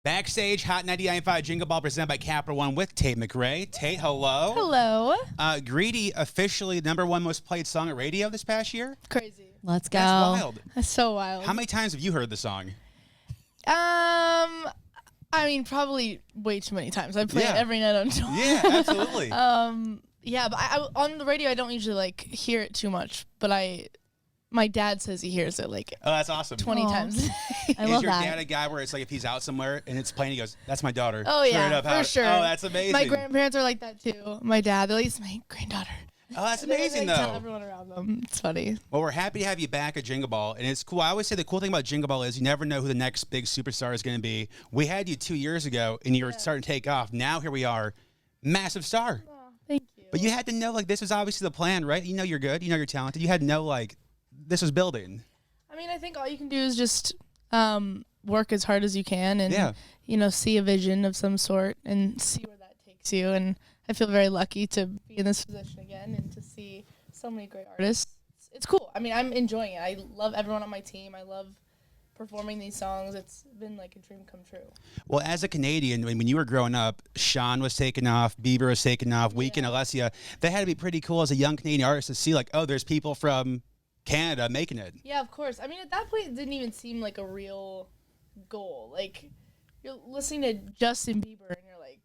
Backstage, Hot 99.5 Jingle Ball presented by Capital One with Tate McRae. Tate, hello. Hello. Greedy, officially the #1 most played song at radio this past year. Crazy. Let's go. That's wild. That's so wild. How many times have you heard the song? I mean, probably way too many times. I play it every night on tour. Yeah, absolutely. Yeah, but I on the radio, I don't usually like hear it too much. But my dad says he hears it like Oh, that's awesome. 20 times. I love Is your that. dad a guy where it's like if he's out somewhere and it's playing, he goes, "That's my daughter." Oh Straight yeah, up, for sure. Oh, that's amazing. My grandparents are like that too. My dad, they're like, "It's my granddaughter." Oh, that's They, amazing like, tell though. everyone around them. It's funny. Well, we're happy to have you back at Jingle Ball, and it's cool. I always say the cool thing about Jingle Ball is you never know who the next big superstar is going to be. We had you 2 years ago, and you were starting to take off. Now here we are, massive star. Oh, thank you. But you had to know, like, this was obviously the plan, right? You know you're good. You know you're talented. You had to know, like, this was building. I mean, I think all you can do is just work as hard as you can and, see a vision of some sort and see where that takes you. And I feel very lucky to be in this position again and to see so many great artists. It's cool. I mean, I'm enjoying it. I love everyone on my team. I love performing these songs. It's been like a dream come true. Well, as a Canadian, when you were growing up, Sean was taking off, Bieber was taking off, Weeknd, Alessia. That had to be pretty cool as a young Canadian artist to see, like, oh, there's people from Canada making it. Yeah, of course. I mean, at that point, it didn't even seem like a real goal. Like, you're listening to Justin Bieber and you're like,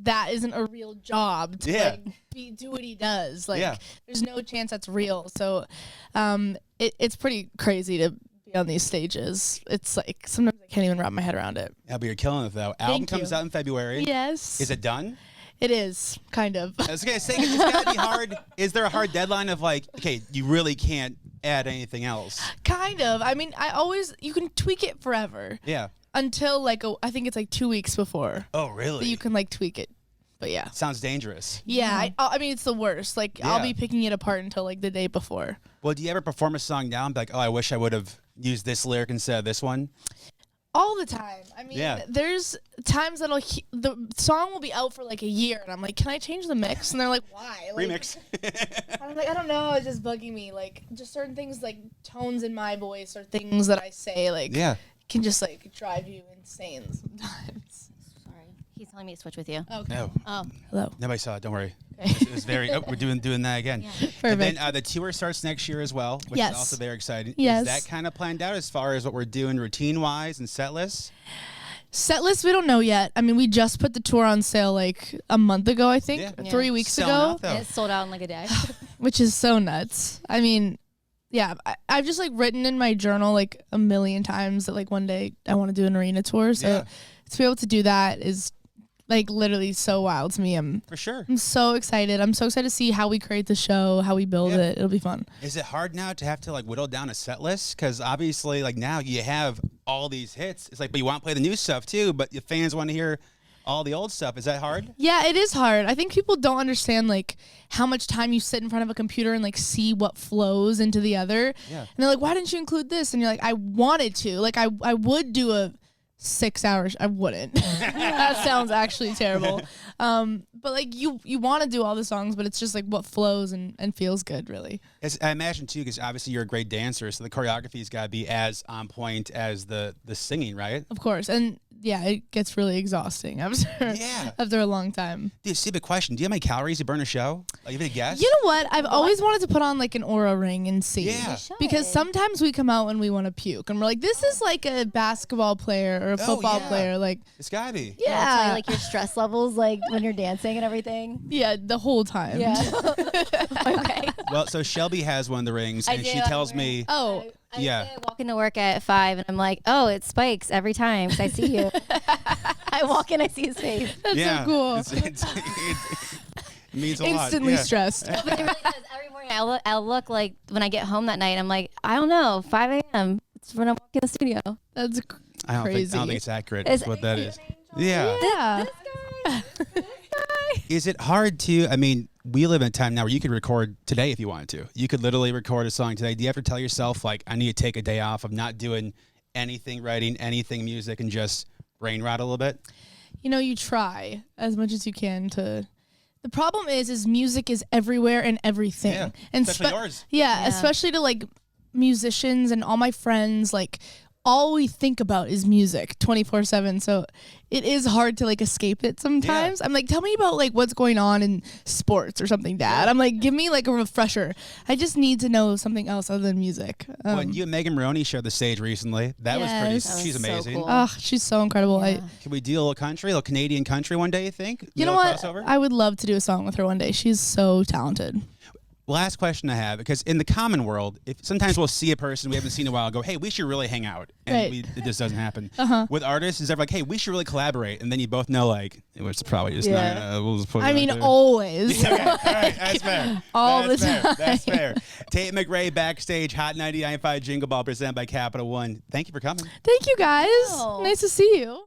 that isn't a real job to do what he does. Like, there's no chance that's real. So it's pretty crazy to be on these stages. It's like, sometimes I can't even wrap my head around it. Yeah, but you're killing it, though. Album comes out in February. Yes. Is it done? It is, kind of. I was going to say, it's got to be hard. Is there a hard deadline of, like, okay, you really can't add anything else? Kind of. I mean, you can tweak it forever. Yeah. Until, like, I think it's like 2 weeks before. Oh, really? That you can, like, tweak it. But yeah. Sounds dangerous. Yeah, I mean, it's the worst. Like, I'll be picking it apart until, like, the day before. Well, do you ever perform a song now and be like, oh, I wish I would have used this lyric instead of this one? All the time. I mean, there's times that the song will be out for, like, a year, and I'm like, can I change the mix? And they're like, why? Like, Remix. I'm like, I don't know. It's just bugging me. Like, just certain things, like, tones in my voice or things that I say, like, can just, like, drive you insane sometimes. He's telling me to switch with you. Okay. No. Oh. Hello. Nobody saw it. Don't worry. Okay. It was very. We're doing that again. Yeah. Perfect. And then the tour starts next year as well, which is also very exciting. Yes. Is that kind of planned out as far as what we're doing routine-wise and set lists? Set list, we don't know yet. I mean, we just put the tour on sale like a month ago, I think, 3 weeks Selling ago, out, though. And it's sold out in like a day. which is so nuts. I mean, yeah, I've just like written in my journal like a million times that like one day I want to do an arena tour. So to be able to do that is like literally so wild to me. For sure. I'm so excited. I'm so excited to see how we create the show, how we build it. It'll be fun. Is it hard now to have to like whittle down a set list? Because obviously, like now you have all these hits. It's like, but you want to play the new stuff too. But your fans want to hear all the old stuff. Is that hard? Yeah, it is hard. I think people don't understand like how much time you sit in front of a computer and like see what flows into the other. Yeah. And they're like, why didn't you include this? And you're like, I wanted to. Like I would do a 6 hours. I wouldn't. That sounds actually terrible. But like you want to do all the songs, but it's just like what flows and feels good, really. I imagine too, because obviously you're a great dancer, so the choreography's got to be as on point as the singing, right? Of course. And yeah, it gets really exhausting after a long time. Dude, stupid question. Do you have how many calories you burn a show? Like, you have a guess? You know what? I've always wanted to put on like an Oura ring and see. Yeah. Because sometimes we come out and we want to puke. And we're like, this is like a basketball player or a football player. Like, it's gotta be. Yeah. Tell you, like your stress levels, like when you're dancing and everything. Yeah, the whole time. Yeah. Okay. Well, so Shelby has one of the rings, and she tells me. Oh. I walk into work at 5 and I'm like, oh, it spikes every time because I see you. I walk in, I see his face. That's so cool. It means a lot. Instantly stressed. But it really does. Every morning I'll look like when I get home that night, I'm like, I don't know, 5 a.m. It's when I walk in the studio. That's I don't crazy. think it's accurate. Is what that is. Yeah. Yeah. This guy. Is it hard to, I mean, we live in a time now where you could record today if you wanted to. You could literally record a song today. Do you have to tell yourself, like, I need to take a day off of not doing anything writing, anything music, and just brain rot a little bit? You know, you try as much as you can to. The problem is music is everywhere and everything. Yeah, and especially yours. Yeah, especially to like musicians and all my friends. Like, all we think about is music 24/7. So it is hard to like escape it sometimes. I'm like, tell me about like what's going on in sports or something, Dad. I'm like, give me like a refresher. I just need to know something else other than music. Well, you and Megan Maroney shared the stage recently. That was pretty. She's amazing. So cool. Oh, she's so incredible. Yeah. Can we do a little country, a little Canadian country one day? You think? You know what? Crossover? I would love to do a song with her one day. She's so talented. Last question I have, because in the common world, if sometimes we'll see a person we haven't seen in a while, and go, hey, we should really hang out, and it just doesn't happen. With artists, is ever like, hey, we should really collaborate, and then you both know, like, it was probably just not. We'll just put it I mean, there. always. Okay, all right, that's fair. All that's the fair. time. That's fair. Tate McRae backstage, Hot 99.5 Jingle Ball, presented by Capital One. Thank you for coming. Thank you, guys. Oh. Nice to see you.